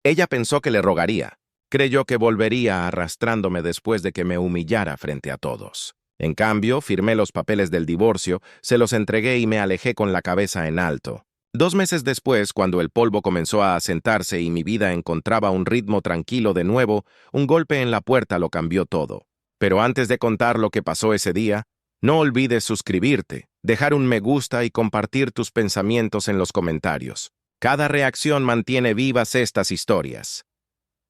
Ella pensó que le rogaría. Creyó que volvería arrastrándome después de que me humillara frente a todos. En cambio, firmé los papeles del divorcio, se los entregué y me alejé con la cabeza en alto. 2 meses después, cuando el polvo comenzó a asentarse y mi vida encontraba un ritmo tranquilo de nuevo, un golpe en la puerta lo cambió todo. Pero antes de contar lo que pasó ese día, no olvides suscribirte, dejar un me gusta y compartir tus pensamientos en los comentarios. Cada reacción mantiene vivas estas historias.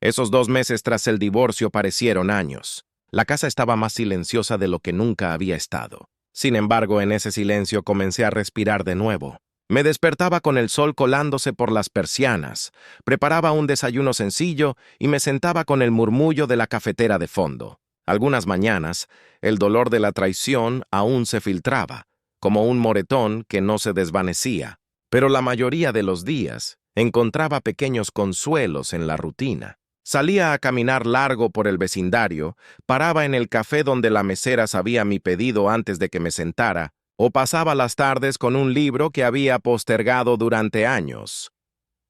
Esos 2 meses tras el divorcio parecieron años. La casa estaba más silenciosa de lo que nunca había estado. Sin embargo, en ese silencio comencé a respirar de nuevo. Me despertaba con el sol colándose por las persianas, preparaba un desayuno sencillo y me sentaba con el murmullo de la cafetera de fondo. Algunas mañanas, el dolor de la traición aún se filtraba, como un moretón que no se desvanecía, pero la mayoría de los días encontraba pequeños consuelos en la rutina. Salía a caminar largo por el vecindario, paraba en el café donde la mesera sabía mi pedido antes de que me sentara, o pasaba las tardes con un libro que había postergado durante años.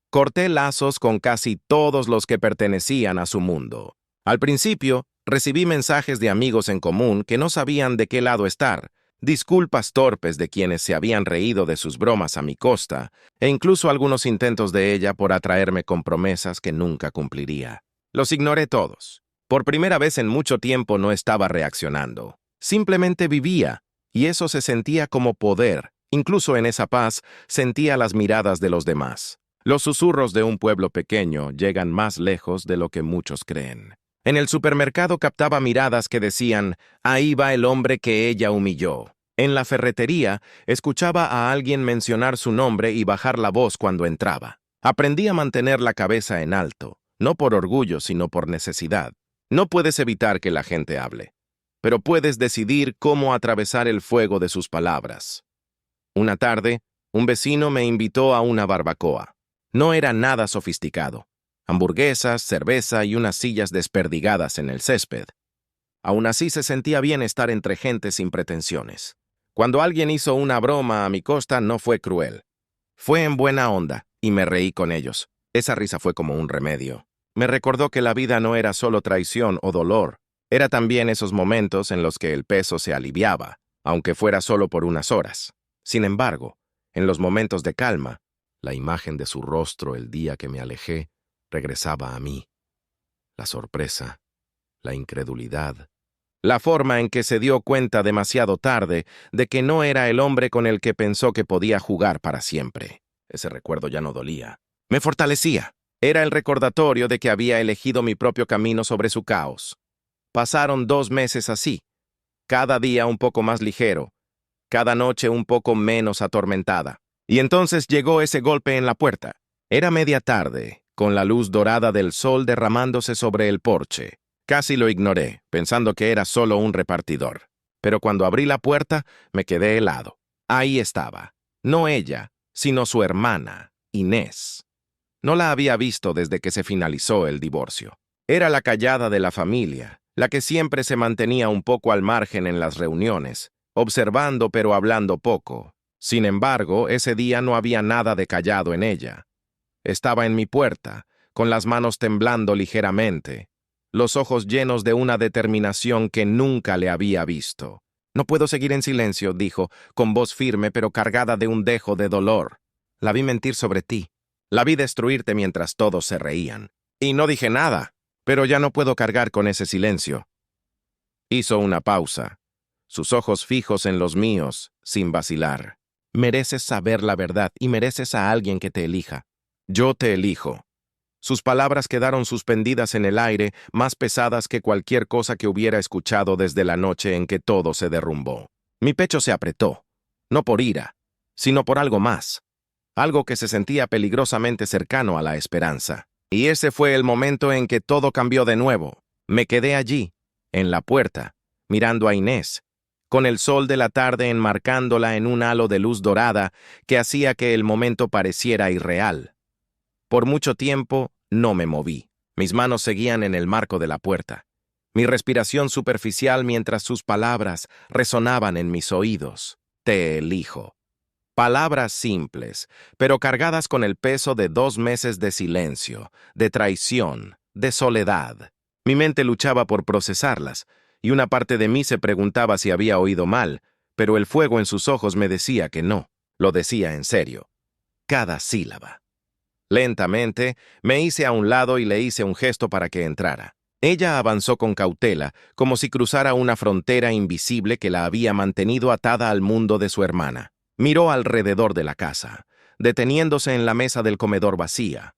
Corté lazos con casi todos los que pertenecían a su mundo. Al principio, recibí mensajes de amigos en común que no sabían de qué lado estar, disculpas torpes de quienes se habían reído de sus bromas a mi costa, e incluso algunos intentos de ella por atraerme con promesas que nunca cumpliría. Los ignoré todos. Por primera vez en mucho tiempo no estaba reaccionando. Simplemente vivía, y eso se sentía como poder. Incluso en esa paz sentía las miradas de los demás. Los susurros de un pueblo pequeño llegan más lejos de lo que muchos creen. En el supermercado captaba miradas que decían, ahí va el hombre que ella humilló. En la ferretería, escuchaba a alguien mencionar su nombre y bajar la voz cuando entraba. Aprendí a mantener la cabeza en alto, no por orgullo, sino por necesidad. No puedes evitar que la gente hable, pero puedes decidir cómo atravesar el fuego de sus palabras. Una tarde, un vecino me invitó a una barbacoa. No era nada sofisticado. Hamburguesas, cerveza y unas sillas desperdigadas en el césped. Aún así se sentía bien estar entre gente sin pretensiones. Cuando alguien hizo una broma a mi costa no fue cruel. Fue en buena onda y me reí con ellos. Esa risa fue como un remedio. Me recordó que la vida no era solo traición o dolor. Era también esos momentos en los que el peso se aliviaba, aunque fuera solo por unas horas. Sin embargo, en los momentos de calma, la imagen de su rostro el día que me alejé regresaba a mí. La sorpresa, la incredulidad, la forma en que se dio cuenta demasiado tarde de que no era el hombre con el que pensó que podía jugar para siempre. Ese recuerdo ya no dolía. Me fortalecía. Era el recordatorio de que había elegido mi propio camino sobre su caos. Pasaron 2 meses así, cada día un poco más ligero, cada noche un poco menos atormentada. Y entonces llegó ese golpe en la puerta. Era media tarde, con la luz dorada del sol derramándose sobre el porche. Casi lo ignoré, pensando que era solo un repartidor. Pero cuando abrí la puerta, me quedé helado. Ahí estaba. No ella, sino su hermana, Inés. No la había visto desde que se finalizó el divorcio. Era la callada de la familia, la que siempre se mantenía un poco al margen en las reuniones, observando pero hablando poco. Sin embargo, ese día no había nada de callado en ella. Estaba en mi puerta, con las manos temblando ligeramente, los ojos llenos de una determinación que nunca le había visto. No puedo seguir en silencio, dijo, con voz firme pero cargada de un dejo de dolor. La vi mentir sobre ti. La vi destruirte mientras todos se reían. Y no dije nada, pero ya no puedo cargar con ese silencio. Hizo una pausa, sus ojos fijos en los míos, sin vacilar. Mereces saber la verdad y mereces a alguien que te elija. Yo te elijo. Sus palabras quedaron suspendidas en el aire, más pesadas que cualquier cosa que hubiera escuchado desde la noche en que todo se derrumbó. Mi pecho se apretó, no por ira, sino por algo más, algo que se sentía peligrosamente cercano a la esperanza. Y ese fue el momento en que todo cambió de nuevo. Me quedé allí, en la puerta, mirando a Inés, con el sol de la tarde enmarcándola en un halo de luz dorada que hacía que el momento pareciera irreal. Por mucho tiempo no me moví. Mis manos seguían en el marco de la puerta. Mi respiración superficial mientras sus palabras resonaban en mis oídos. Te elijo. Palabras simples, pero cargadas con el peso de 2 meses de silencio, de traición, de soledad. Mi mente luchaba por procesarlas, y una parte de mí se preguntaba si había oído mal, pero el fuego en sus ojos me decía que no. Lo decía en serio. Cada sílaba. Lentamente, me hice a un lado y le hice un gesto para que entrara. Ella avanzó con cautela, como si cruzara una frontera invisible que la había mantenido atada al mundo de su hermana. Miró alrededor de la casa, deteniéndose en la mesa del comedor vacía,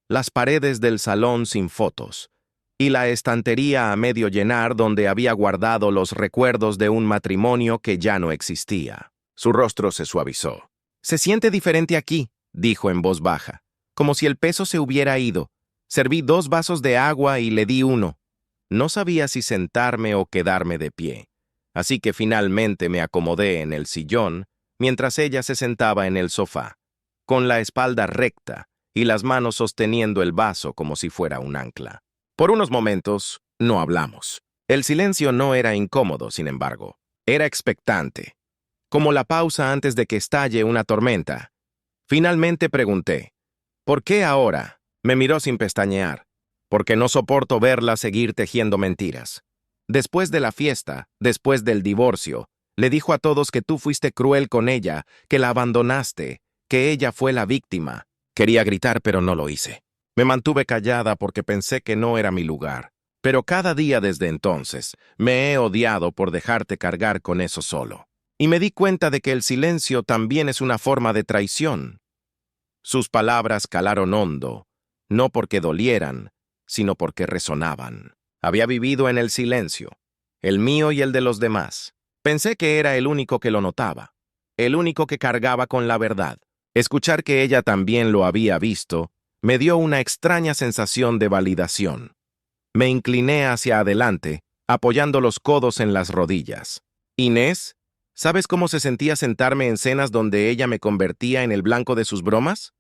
las paredes del salón sin fotos, y la estantería a medio llenar donde había guardado los recuerdos de un matrimonio que ya no existía. Su rostro se suavizó. «Se siente diferente aquí», dijo en voz baja, como si el peso se hubiera ido. Serví 2 vasos de agua y le di uno. No sabía si sentarme o quedarme de pie, así que finalmente me acomodé en el sillón mientras ella se sentaba en el sofá, con la espalda recta y las manos sosteniendo el vaso como si fuera un ancla. Por unos momentos, no hablamos. El silencio no era incómodo, sin embargo. Era expectante, como la pausa antes de que estalle una tormenta. Finalmente pregunté, «¿Por qué ahora?» Me miró sin pestañear. «Porque no soporto verla seguir tejiendo mentiras. Después de la fiesta, después del divorcio, le dijo a todos que tú fuiste cruel con ella, que la abandonaste, que ella fue la víctima». Quería gritar, pero no lo hice. Me mantuve callada porque pensé que no era mi lugar. Pero cada día desde entonces me he odiado por dejarte cargar con eso solo. Y me di cuenta de que el silencio también es una forma de traición. Sus palabras calaron hondo, no porque dolieran, sino porque resonaban. Había vivido en el silencio, el mío y el de los demás. Pensé que era el único que lo notaba, el único que cargaba con la verdad. Escuchar que ella también lo había visto me dio una extraña sensación de validación. Me incliné hacia adelante, apoyando los codos en las rodillas. «Inés, ¿sabes cómo se sentía sentarme en cenas donde ella me convertía en el blanco de sus bromas?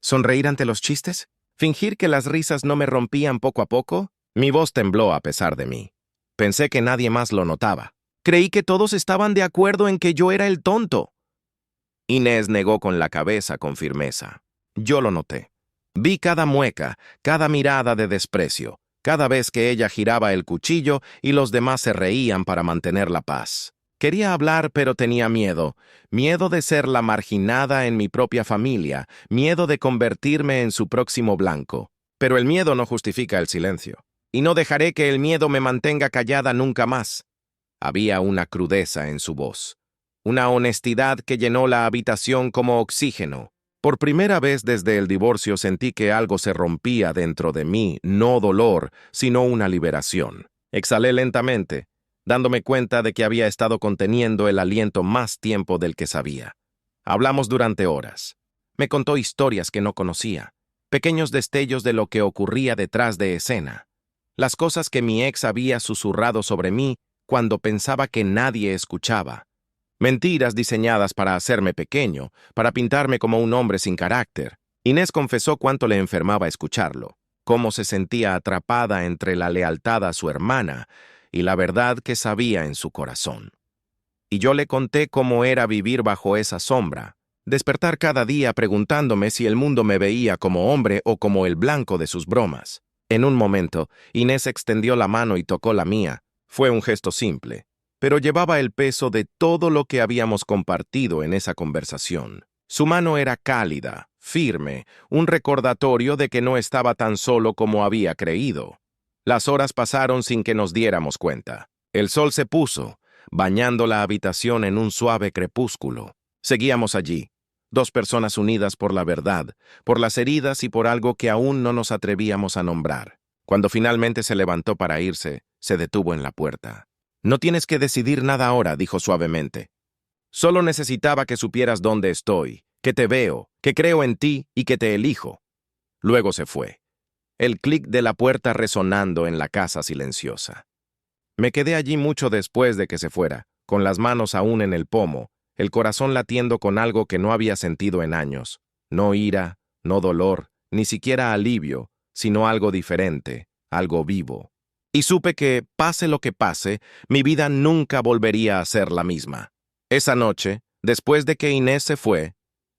¿Sonreír ante los chistes? ¿Fingir que las risas no me rompían poco a poco?» Mi voz tembló a pesar de mí. Pensé que nadie más lo notaba. Creí que todos estaban de acuerdo en que yo era el tonto. Inés negó con la cabeza con firmeza. Yo lo noté. Vi cada mueca, cada mirada de desprecio, cada vez que ella giraba el cuchillo y los demás se reían para mantener la paz. Quería hablar, pero tenía miedo. Miedo de ser la marginada en mi propia familia, miedo de convertirme en su próximo blanco. Pero el miedo no justifica el silencio. Y no dejaré que el miedo me mantenga callada nunca más. Había una crudeza en su voz, una honestidad que llenó la habitación como oxígeno. Por primera vez desde el divorcio sentí que algo se rompía dentro de mí, no dolor, sino una liberación. Exhalé lentamente, dándome cuenta de que había estado conteniendo el aliento más tiempo del que sabía. Hablamos durante horas. Me contó historias que no conocía, pequeños destellos de lo que ocurría detrás de escena, las cosas que mi ex había susurrado sobre mí cuando pensaba que nadie escuchaba. Mentiras diseñadas para hacerme pequeño, para pintarme como un hombre sin carácter. Inés confesó cuánto le enfermaba escucharlo, cómo se sentía atrapada entre la lealtad a su hermana y la verdad que sabía en su corazón. Y yo le conté cómo era vivir bajo esa sombra, despertar cada día preguntándome si el mundo me veía como hombre o como el blanco de sus bromas. En un momento, Inés extendió la mano y tocó la mía. Fue un gesto simple, pero llevaba el peso de todo lo que habíamos compartido en esa conversación. Su mano era cálida, firme, un recordatorio de que no estaba tan solo como había creído. Las horas pasaron sin que nos diéramos cuenta. El sol se puso, bañando la habitación en un suave crepúsculo. Seguíamos allí, 2 personas unidas por la verdad, por las heridas y por algo que aún no nos atrevíamos a nombrar. Cuando finalmente se levantó para irse, se detuvo en la puerta. «No tienes que decidir nada ahora», dijo suavemente. «Solo necesitaba que supieras dónde estoy, que te veo, que creo en ti y que te elijo». Luego se fue, el clic de la puerta resonando en la casa silenciosa. Me quedé allí mucho después de que se fuera, con las manos aún en el pomo, el corazón latiendo con algo que no había sentido en años. No ira, no dolor, ni siquiera alivio, sino algo diferente, algo vivo. Y supe que, pase lo que pase, mi vida nunca volvería a ser la misma. Esa noche, Después de que Inés se fue,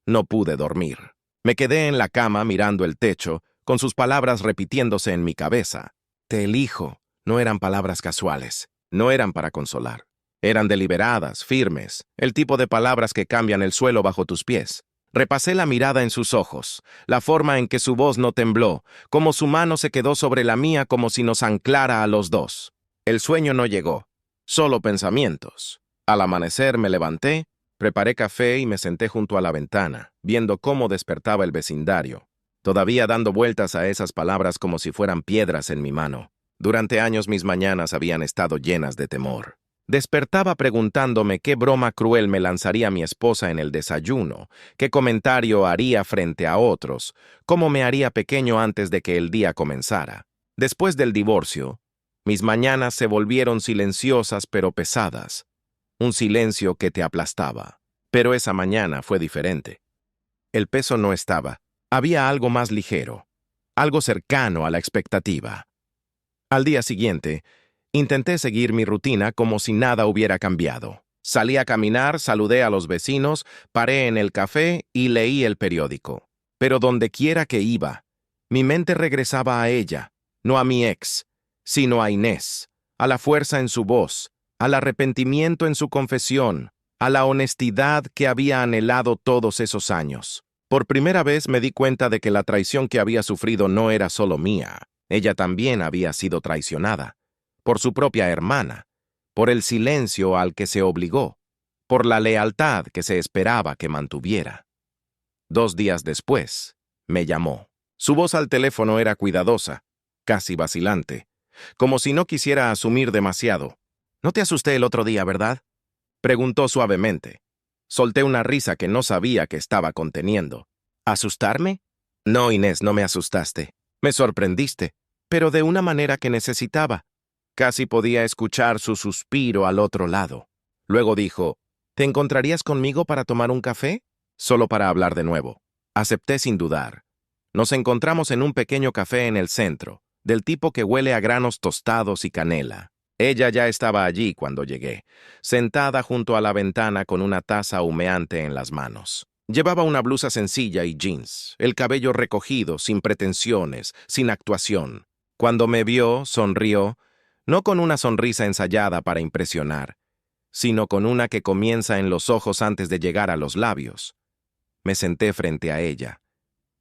no pude dormir. Me quedé en la cama mirando el techo, con sus palabras repitiéndose en mi cabeza. Te elijo. No eran palabras casuales, no eran para consolar. Eran deliberadas, firmes, el tipo de palabras que cambian el suelo bajo tus pies. Repasé la mirada en sus ojos, la forma en que su voz no tembló, cómo su mano se quedó sobre la mía como si nos anclara a los dos. El sueño no llegó, solo pensamientos. Al amanecer me levanté, preparé café y me senté junto a la ventana, viendo cómo despertaba el vecindario, todavía dando vueltas a esas palabras como si fueran piedras en mi mano. Durante años mis mañanas habían estado llenas de temor. Despertaba preguntándome qué broma cruel me lanzaría mi esposa en el desayuno, qué comentario haría frente a otros, cómo me haría pequeño antes de que el día comenzara. Después del divorcio, mis mañanas se volvieron silenciosas pero pesadas, un silencio que te aplastaba. Pero esa mañana fue diferente. El peso no estaba, había algo más ligero, algo cercano a la expectativa. Al día siguiente, intenté seguir mi rutina como si nada hubiera cambiado. Salí a caminar, saludé a los vecinos, paré en el café y leí el periódico. Pero donde quiera que iba, mi mente regresaba a ella, no a mi ex, sino a Inés, a la fuerza en su voz, al arrepentimiento en su confesión, a la honestidad que había anhelado todos esos años. Por primera vez me di cuenta de que la traición que había sufrido no era solo mía. Ella también había sido traicionada, por su propia hermana, por el silencio al que se obligó, por la lealtad que se esperaba que mantuviera. 2 días después, me llamó. Su voz al teléfono era cuidadosa, casi vacilante, como si no quisiera asumir demasiado. «¿No te asusté el otro día, verdad?», preguntó suavemente. Solté una risa que no sabía que estaba conteniendo. «¿Asustarme? No, Inés, no me asustaste. Me sorprendiste, pero de una manera que necesitaba». Casi podía escuchar su suspiro al otro lado. Luego dijo, «¿Te encontrarías conmigo para tomar un café?», solo para hablar de nuevo. Acepté sin dudar. Nos encontramos en un pequeño café en el centro, del tipo que huele a granos tostados y canela. Ella ya estaba allí cuando llegué, sentada junto a la ventana con una taza humeante en las manos. Llevaba una blusa sencilla y jeans, el cabello recogido, sin pretensiones, sin actuación. Cuando me vio, sonrió, no con una sonrisa ensayada para impresionar, sino con una que comienza en los ojos antes de llegar a los labios. Me senté frente a ella,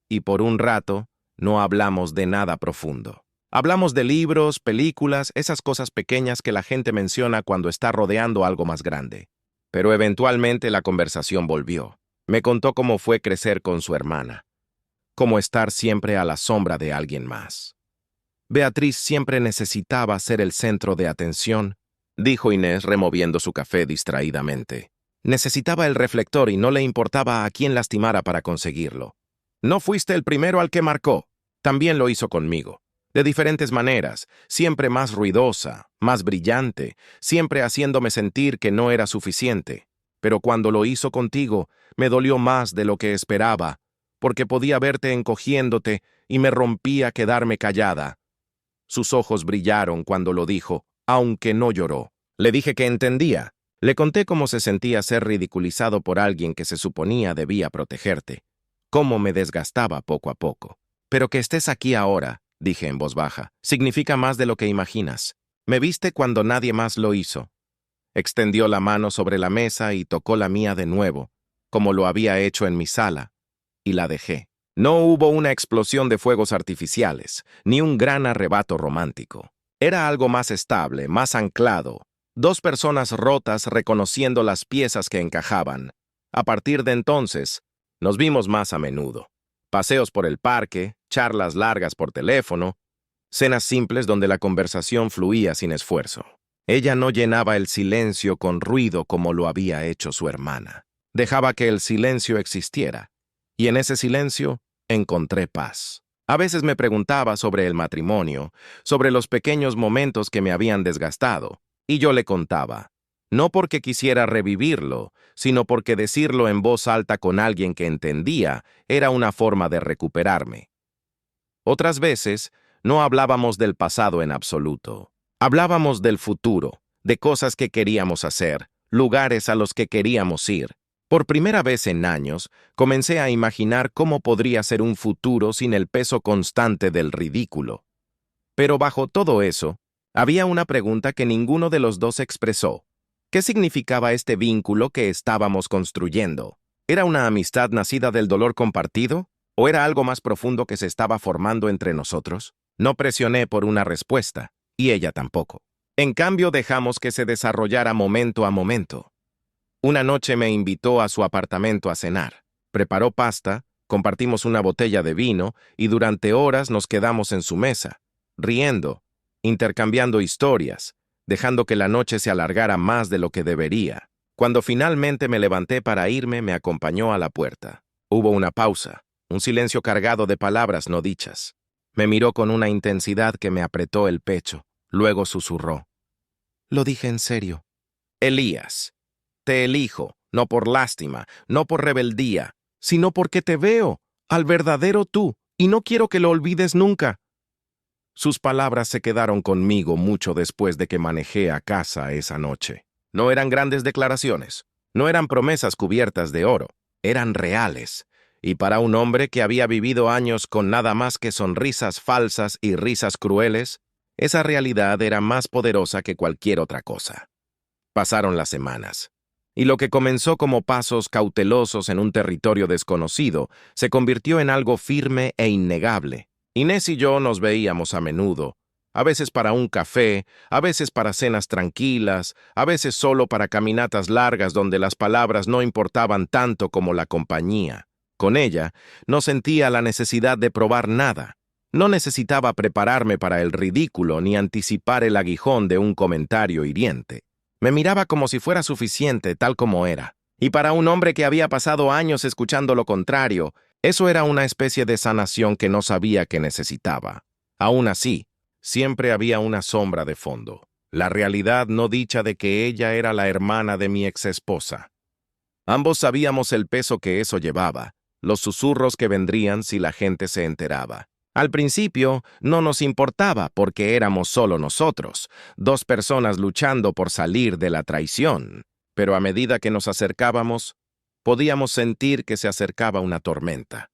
y por un rato no hablamos de nada profundo. Hablamos de libros, películas, esas cosas pequeñas que la gente menciona cuando está rodeando algo más grande. Pero eventualmente la conversación volvió. Me contó cómo fue crecer con su hermana, cómo estar siempre a la sombra de alguien más. Beatriz siempre necesitaba ser el centro de atención, dijo Inés removiendo su café distraídamente. Necesitaba el reflector y no le importaba a quién lastimara para conseguirlo. No fuiste el primero al que marcó, también lo hizo conmigo. De diferentes maneras, siempre más ruidosa, más brillante, siempre haciéndome sentir que no era suficiente. Pero cuando lo hizo contigo, me dolió más de lo que esperaba, porque podía verte encogiéndote y me rompía quedarme callada. Sus ojos brillaron cuando lo dijo, aunque no lloró. Le dije que entendía. Le conté cómo se sentía ser ridiculizado por alguien que se suponía debía protegerte, cómo me desgastaba poco a poco. Pero que estés aquí ahora, dije en voz baja, significa más de lo que imaginas. Me viste cuando nadie más lo hizo. Extendió la mano sobre la mesa y tocó la mía de nuevo, como lo había hecho en mi sala, y la dejé. No hubo una explosión de fuegos artificiales, ni un gran arrebato romántico. Era algo más estable, más anclado. 2 personas rotas reconociendo las piezas que encajaban. A partir de entonces, nos vimos más a menudo. Paseos por el parque, charlas largas por teléfono, cenas simples donde la conversación fluía sin esfuerzo. Ella no llenaba el silencio con ruido como lo había hecho su hermana. Dejaba que el silencio existiera, y en ese silencio encontré paz. A veces me preguntaba sobre el matrimonio, sobre los pequeños momentos que me habían desgastado, y yo le contaba, no porque quisiera revivirlo, sino porque decirlo en voz alta con alguien que entendía era una forma de recuperarme. Otras veces, no hablábamos del pasado en absoluto. Hablábamos del futuro, de cosas que queríamos hacer, lugares a los que queríamos ir. Por primera vez en años, comencé a imaginar cómo podría ser un futuro sin el peso constante del ridículo. Pero bajo todo eso, había una pregunta que ninguno de los dos expresó. ¿Qué significaba este vínculo que estábamos construyendo? ¿Era una amistad nacida del dolor compartido? ¿O era algo más profundo que se estaba formando entre nosotros? No presioné por una respuesta, y ella tampoco. En cambio, dejamos que se desarrollara momento a momento. Una noche me invitó a su apartamento a cenar. Preparó pasta, compartimos una botella de vino y durante horas nos quedamos en su mesa, riendo, intercambiando historias, dejando que la noche se alargara más de lo que debería. Cuando finalmente me levanté para irme, me acompañó a la puerta. Hubo una pausa, un silencio cargado de palabras no dichas. Me miró con una intensidad que me apretó el pecho. Luego susurró. Lo dije en serio. Elías, te elijo, no por lástima, no por rebeldía, sino porque te veo, al verdadero tú, y no quiero que lo olvides nunca. Sus palabras se quedaron conmigo mucho después de que manejé a casa esa noche. No eran grandes declaraciones, no eran promesas cubiertas de oro, eran reales. Y para un hombre que había vivido años con nada más que sonrisas falsas y risas crueles, esa realidad era más poderosa que cualquier otra cosa. Pasaron las semanas, y lo que comenzó como pasos cautelosos en un territorio desconocido se convirtió en algo firme e innegable. Inés y yo nos veíamos a menudo, a veces para un café, a veces para cenas tranquilas, a veces solo para caminatas largas donde las palabras no importaban tanto como la compañía. Con ella, no sentía la necesidad de probar nada. No necesitaba prepararme para el ridículo ni anticipar el aguijón de un comentario hiriente. Me miraba como si fuera suficiente tal como era. Y para un hombre que había pasado años escuchando lo contrario, eso era una especie de sanación que no sabía que necesitaba. Aún así, siempre había una sombra de fondo. La realidad no dicha de que ella era la hermana de mi exesposa. Ambos sabíamos el peso que eso llevaba, los susurros que vendrían si la gente se enteraba. Al principio no nos importaba porque éramos solo nosotros, dos personas luchando por salir de la traición. Pero a medida que nos acercábamos, podíamos sentir que se acercaba una tormenta.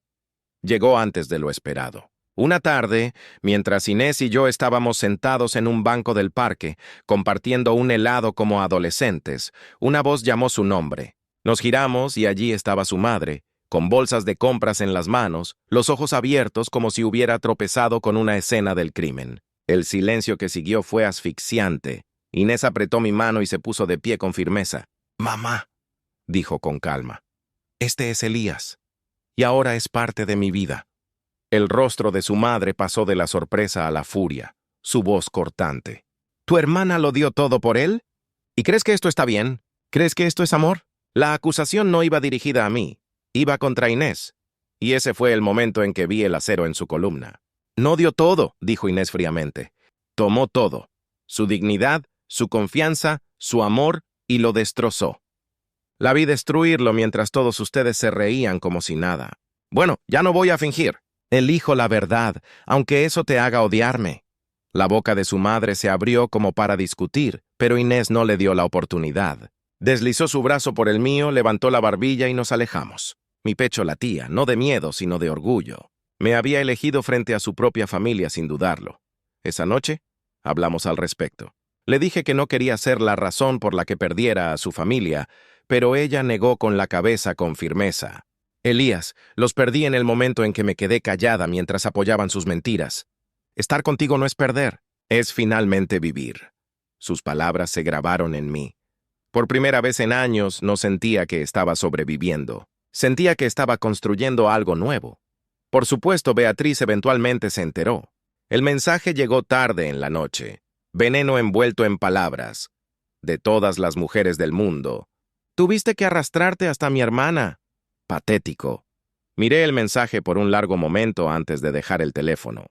Llegó antes de lo esperado. Una tarde, mientras Inés y yo estábamos sentados en un banco del parque, compartiendo un helado como adolescentes, una voz llamó su nombre. Nos giramos y allí estaba su madre, con bolsas de compras en las manos, los ojos abiertos como si hubiera tropezado con una escena del crimen. El silencio que siguió fue asfixiante. Inés apretó mi mano y se puso de pie con firmeza. «Mamá», dijo con calma, «este es Elías, y ahora es parte de mi vida». El rostro de su madre pasó de la sorpresa a la furia, su voz cortante. «¿Tu hermana lo dio todo por él? ¿Y crees que esto está bien? ¿Crees que esto es amor?» La acusación no iba dirigida a mí. Iba contra Inés, y ese fue el momento en que vi el acero en su columna. «No dio todo», dijo Inés fríamente. «Tomó todo. Su dignidad, su confianza, su amor, y lo destrozó. La vi destruirlo mientras todos ustedes se reían como si nada. Bueno, ya no voy a fingir. Elijo la verdad, aunque eso te haga odiarme». La boca de su madre se abrió como para discutir, pero Inés no le dio la oportunidad. Deslizó su brazo por el mío, levantó la barbilla y nos alejamos. Mi pecho latía, no de miedo, sino de orgullo. Me había elegido frente a su propia familia sin dudarlo. Esa noche, hablamos al respecto. Le dije que no quería ser la razón por la que perdiera a su familia, pero ella negó con la cabeza con firmeza. «Elías, los perdí en el momento en que me quedé callada mientras apoyaban sus mentiras. Estar contigo no es perder, es finalmente vivir». Sus palabras se grabaron en mí. Por primera vez en años no sentía que estaba sobreviviendo. Sentía que estaba construyendo algo nuevo. Por supuesto, Beatriz eventualmente se enteró. El mensaje llegó tarde en la noche. Veneno envuelto en palabras. De todas las mujeres del mundo. «Tuviste que arrastrarte hasta mi hermana». Patético. Miré el mensaje por un largo momento antes de dejar el teléfono.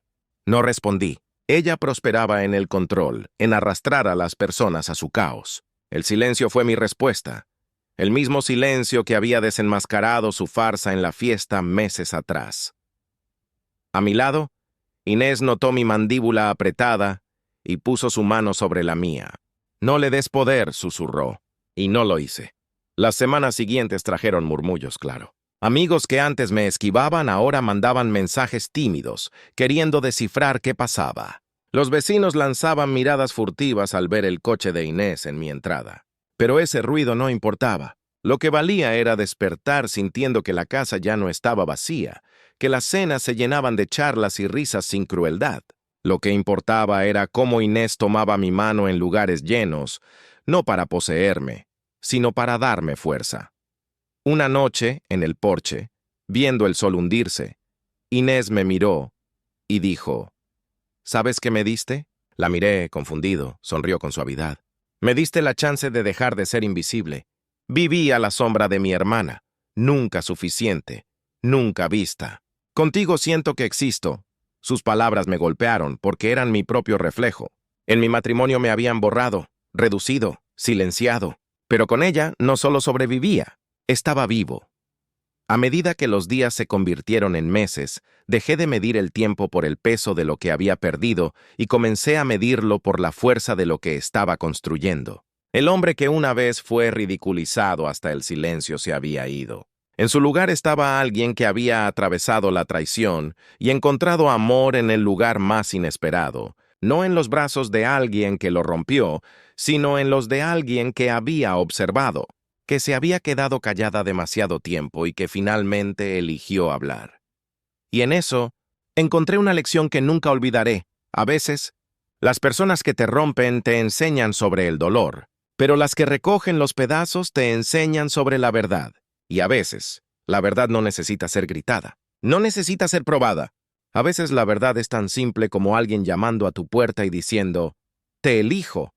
No respondí. Ella prosperaba en el control, en arrastrar a las personas a su caos. El silencio fue mi respuesta. El mismo silencio que había desenmascarado su farsa en la fiesta meses atrás. A mi lado, Inés notó mi mandíbula apretada y puso su mano sobre la mía. «No le des poder», susurró, y no lo hice. Las semanas siguientes trajeron murmullos, claro. Amigos que antes me esquivaban ahora mandaban mensajes tímidos, queriendo descifrar qué pasaba. Los vecinos lanzaban miradas furtivas al ver el coche de Inés en mi entrada. Pero ese ruido no importaba. Lo que valía era despertar sintiendo que la casa ya no estaba vacía, que las cenas se llenaban de charlas y risas sin crueldad. Lo que importaba era cómo Inés tomaba mi mano en lugares llenos, no para poseerme, sino para darme fuerza. Una noche, en el porche, viendo el sol hundirse, Inés me miró y dijo, ¿sabes qué me diste? La miré, confundido, sonrió con suavidad. Me diste la chance de dejar de ser invisible. Viví a la sombra de mi hermana, nunca suficiente, nunca vista. Contigo siento que existo. Sus palabras me golpearon porque eran mi propio reflejo. En mi matrimonio me habían borrado, reducido, silenciado. Pero con ella no solo sobrevivía, estaba vivo. A medida que los días se convirtieron en meses, dejé de medir el tiempo por el peso de lo que había perdido y comencé a medirlo por la fuerza de lo que estaba construyendo. El hombre que una vez fue ridiculizado hasta el silencio se había ido. En su lugar estaba alguien que había atravesado la traición y encontrado amor en el lugar más inesperado, no en los brazos de alguien que lo rompió, sino en los de alguien que había observado, que se había quedado callada demasiado tiempo y que finalmente eligió hablar. Y en eso, encontré una lección que nunca olvidaré. A veces, las personas que te rompen te enseñan sobre el dolor, pero las que recogen los pedazos te enseñan sobre la verdad. Y a veces, la verdad no necesita ser gritada, no necesita ser probada. A veces la verdad es tan simple como alguien llamando a tu puerta y diciendo, «Te elijo»,